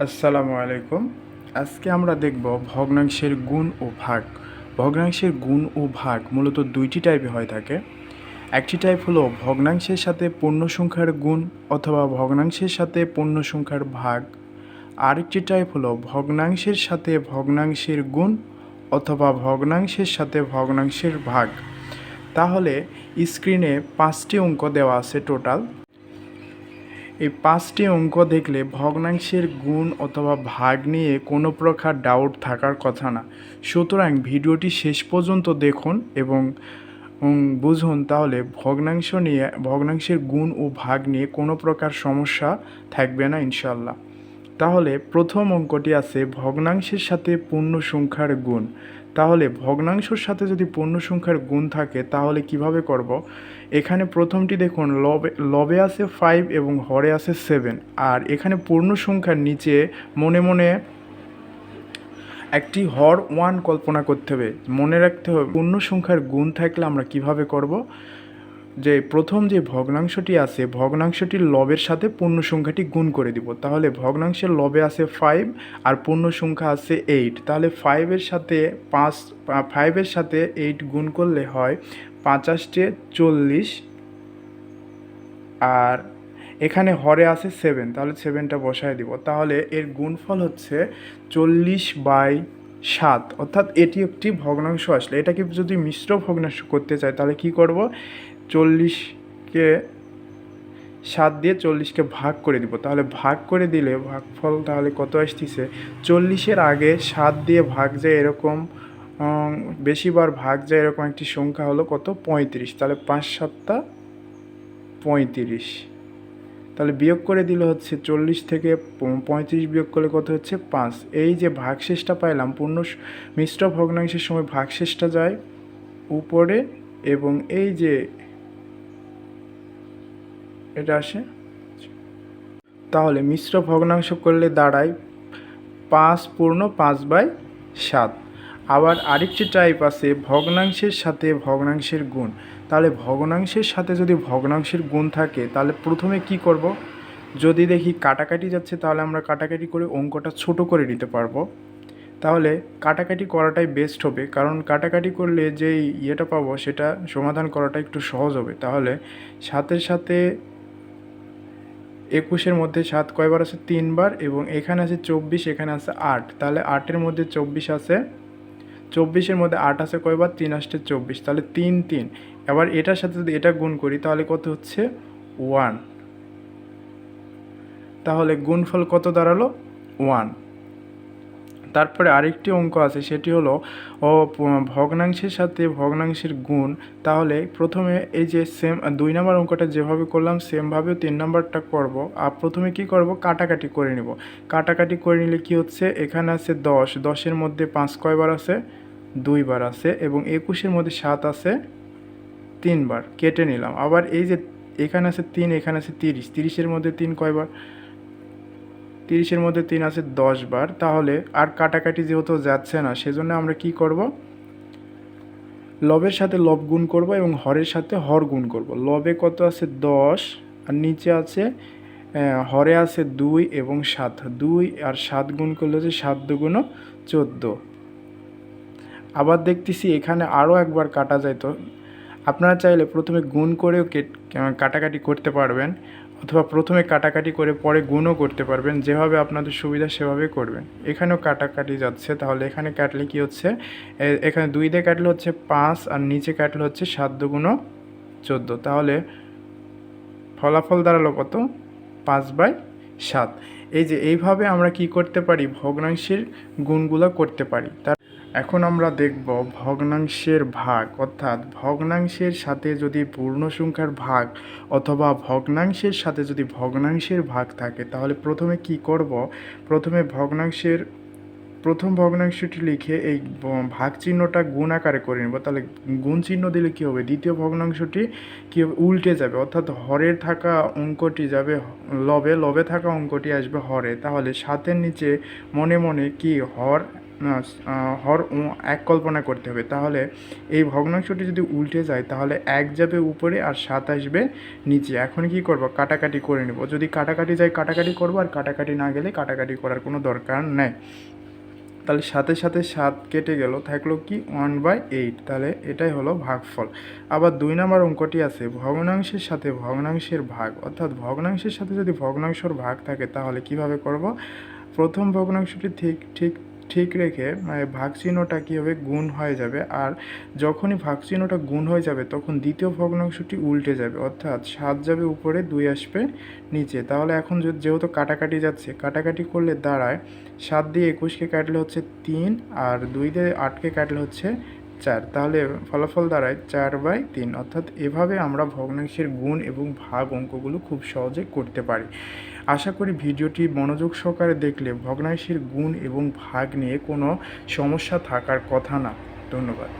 আসসালামু আলাইকুম। আজকে আমরা দেখব ভগ্নাংশের গুণ ও ভাগ। ভগ্নাংশের গুণ ও ভাগ মূলত দুইটি টাইপে হয়ে থাকে। একটি টাইপ হলো ভগ্নাংশের সাথে পূর্ণ সংখ্যার গুণ অথবা ভগ্নাংশের সাথে পূর্ণ সংখ্যার ভাগ। আরেকটি টাইপ হলো ভগ্নাংশের সাথে ভগ্নাংশের গুণ অথবা ভগ্নাংশের সাথে ভগ্নাংশের ভাগ। তাহলে স্ক্রিনে 5টি অঙ্ক দেওয়া আছে টোটাল। এই 5টি অঙ্ক দেখলে ভগ্নাংশের গুণ অথবা ভাগ নিয়ে কোনো প্রকার ডাউট থাকার কথা না। সুতরাং ভিডিওটি শেষ পর্যন্ত দেখুন এবং বুঝুন, তাহলে ভগ্নাংশের গুণ ও ভাগ নিয়ে কোনো প্রকার সমস্যা থাকবে না ইনশাল্লাহ। তাহলে প্রথম অঙ্কটি আছে ভগ্নাংশের সাথে পূর্ণ সংখ্যার গুণ। তাহলে ভগ্নাংশের সাথে যদি পূর্ণ সংখ্যার গুণ থাকে তাহলে কিভাবে করব? এখানে প্রথমটি দেখুন, লবে আছে 5 এবং হরে আছে 7। আর এখানে পূর্ণ সংখ্যার নিচে মনে মনে একটি হর 1 কল্পনা করতে হবে। মনে রাখতে হবে পূর্ণ সংখ্যার গুণ থাকলে আমরা কিভাবে করব, যে প্রথম যে ভগ্নাংশটি আছে ভগ্নাংশটির লবের সাথে পূর্ণ সংখ্যাটি গুণ করে দিব। তাহলে ভগ্নাংশের লবে আছে 5 আর পূর্ণ সংখ্যা আছে 8। তাহলে 5 এর সাথে 8 গুণ করলে হয় ৫০ 40। আর এখানে হরে আছে 7, তাহলে 7টা বসায় দিব। তাহলে এর গুণফল হচ্ছে 40/7, অর্থাৎ এটি একটি ভগ্নাংশ আসলে। এটাকে যদি মিশ্র ভগ্নাংশ করতে চাই তাহলে কি করব? 40কে 7 দিয়ে 40কে ভাগ করে দিব। তাহলে ভাগ করে দিলে ভাগফল তাহলে কত আসতেছে? 40-এর আগে 7 দিয়ে ভাগ যায় এরকম বেশিবার ভাগ যায় এরকম একটি সংখ্যা হলো কত? 35। তাহলে 5 7 35। তাহলে বিয়োগ করে দিলে হচ্ছে 40 থেকে 35 বিয়োগ করলে কত হচ্ছে? 5। এই যে ভাগশেষটা পাইলাম, মিশ্র ভগ্নাংশের সময় ভাগশেষটা যায় উপরে এবং এই যে এটা আসে। তাহলে মিশ্র ভগ্নাংশ করলে দাঁড়ায় 5/7। আবার আরেকটি টাইপ আছে ভগ্নাংশের সাথে ভগ্নাংশের গুণ। তাহলে ভগ্নাংশের সাথে যদি ভগ্নাংশের গুণ থাকে তাহলে প্রথমে কি করব? যদি দেখি কাটাকাটি যাচ্ছে তাহলে আমরা কাটাকাটি করে অঙ্কটা ছোট করে নিতে পারবো। তাহলে কাটাকাটি করাটাই বেস্ট হবে, কারণ কাটাকাটি করলে যেই ইয়েটা পাবো সেটা সমাধান করাটা একটু সহজ হবে। তাহলে 7-এর সাথে 21-এর মধ্যে 7 কয়বার আছে? 3 বার। এবং এখানে আছে 24, এখানে আছে 8। তাহলে 8-এর মধ্যে 24 আছে, 24-এর মধ্যে 8 আছে কয়বার? 3 আসতে 24। তাহলে 3 3। এবার এটার সাথে যদি এটা গুণ করি তাহলে কত হচ্ছে? 1। তাহলে গুণফল কত দাঁড়ালো? 1। তারপরে আরেকটি অঙ্ক আছে, সেটি হলো ভগ্নাংশের সাথে ভগ্নাংশের গুণ। তাহলে প্রথমে এই যে সেম 2 নম্বর অঙ্কটা যেভাবে করলাম সেমভাবেও 3 নম্বরটা করব। আর প্রথমে কি করব? কাটাকাটি করে নিব। কাটাকাটি করে নিলে কি হচ্ছে? এখানে আছে 10, 10-এর মধ্যে 5 কয়বার আছে? 2 বার আছে। এবং 21-এর মধ্যে 7 আছে 3 বার, কেটে নিলাম। আবার এই যে এখানে আছে 3, এখানে আছে 30, 30-এর মধ্যে 3 কয়বার? 30-এর মধ্যে 3 আছে 10 বার। তাহলে আর কাটাকাটি যেহেতু যাচ্ছে না, সেজন্য আমরা কি করব? লবের সাথে লব গুণ করব এবং হরের সাথে হর গুণ করব। লবে কত আছে? 10, আর নিচে আছে হরে আছে 2 এবং 7। 2 আর 7 গুণ করলে হচ্ছে 7 2 14। আবার দেখতেছি এখানে আরও একবার কাটা যায়। তো আপনারা চাইলে প্রথমে গুণ করেও কাটাকাটি করতে পারবেন, অথবা প্রথমে কাটাকাটি করে পরে গুণও করতে পারবেন। যেভাবে আপনাদের সুবিধা সেভাবে করবেন। এখানেও কাটাকাটি যাচ্ছে, তাহলে এখানে কাটলে কি হচ্ছে? এখানে 2 দিয়ে কাটলে হচ্ছে 5, আর নিচে কাটলে হচ্ছে 7 2 14। তাহলে ফলাফল দাঁড়ালো কত? 5/7। এই যে এইভাবে আমরা কি করতে পারি? ভগ্নাংশের গুণগুলো করতে পারি। এখন আমরা দেখব ভগ্নাংশের ভাগ, অর্থাৎ ভগ্নাংশের সাথে যদি পূর্ণ সংখ্যার ভাগ অথবা ভগ্নাংশের সাথে যদি ভগ্নাংশের ভাগ থাকে তাহলে প্রথমে কি করব? প্রথমে প্রথম ভগ্নাংশটি লিখে এই ভাগ চিহ্নটা গুণ আকারে করে নেব। তাহলে গুণ চিহ্ন দিলে কী হবে? দ্বিতীয় ভগ্নাংশটি কী হবে? উল্টে যাবে, অর্থাৎ হরের থাকা অঙ্কটি যাবে লবে, লবে থাকা অঙ্কটি আসবে হরে। তাহলে 7-এর নিচে মনে মনে কি হর এক কল্পনা করতে হবে। তাহলে এই ভগ্নাংশটি যদি উল্টে যায় তাহলে 1 যাবে উপরে আর 7 আসবে নিচে। এখন কি করব? কাটাকাটি করে নেব। যদি কাটাকাটি যায় কাটাকাটি করব, আর কাটাকাটি না গেলে কাটাকাটি করার কোনো দরকার নেই। তাহলে সাথে সাথে 7 কেটে গেল, থাকলো কি 1/8। তাহলে এটাই হলো ভাগফল। আবার 2 নম্বর অঙ্কটি আছে ভগ্নাংশের সাথে ভগ্নাংশের ভাগ, অর্থাৎ ভগ্নাংশের সাথে যদি ভগ্নাংশের ভাগ থাকে তাহলে কিভাবে করব? প্রথম ভগ্নাংশটি ঠিক রেখে ভাগ চিহ্নটা কী হবে? গুণ হয়ে যাবে। আর যখনই ভাগ চিহ্নটা গুণ হয়ে যাবে তখন দ্বিতীয় ভগ্নাংশটি উল্টে যাবে, অর্থাৎ 7 যাবে উপরে, 2 আসবে নিচে। তাহলে এখন যেহেতু কাটাকাটি যাচ্ছে, কাটাকাটি করলে দাঁড়ায় 7 দিয়ে 21কে কাটলে হচ্ছে 3, আর 2 দিয়ে 8কে কাটলে হচ্ছে 4। তাহলে ফলাফল দাঁড়ায় 4/3। অর্থাৎ এভাবে আমরা ভগ্নাংশের গুণ এবং ভাগ অঙ্কগুলো খুব সহজে করতে পারি। আশা করি ভিডিওটি মনোযোগ সহকারে দেখলে ভগ্নাংশের গুণ এবং ভাগ নিয়ে কোনো সমস্যা থাকার কথা না। ধন্যবাদ।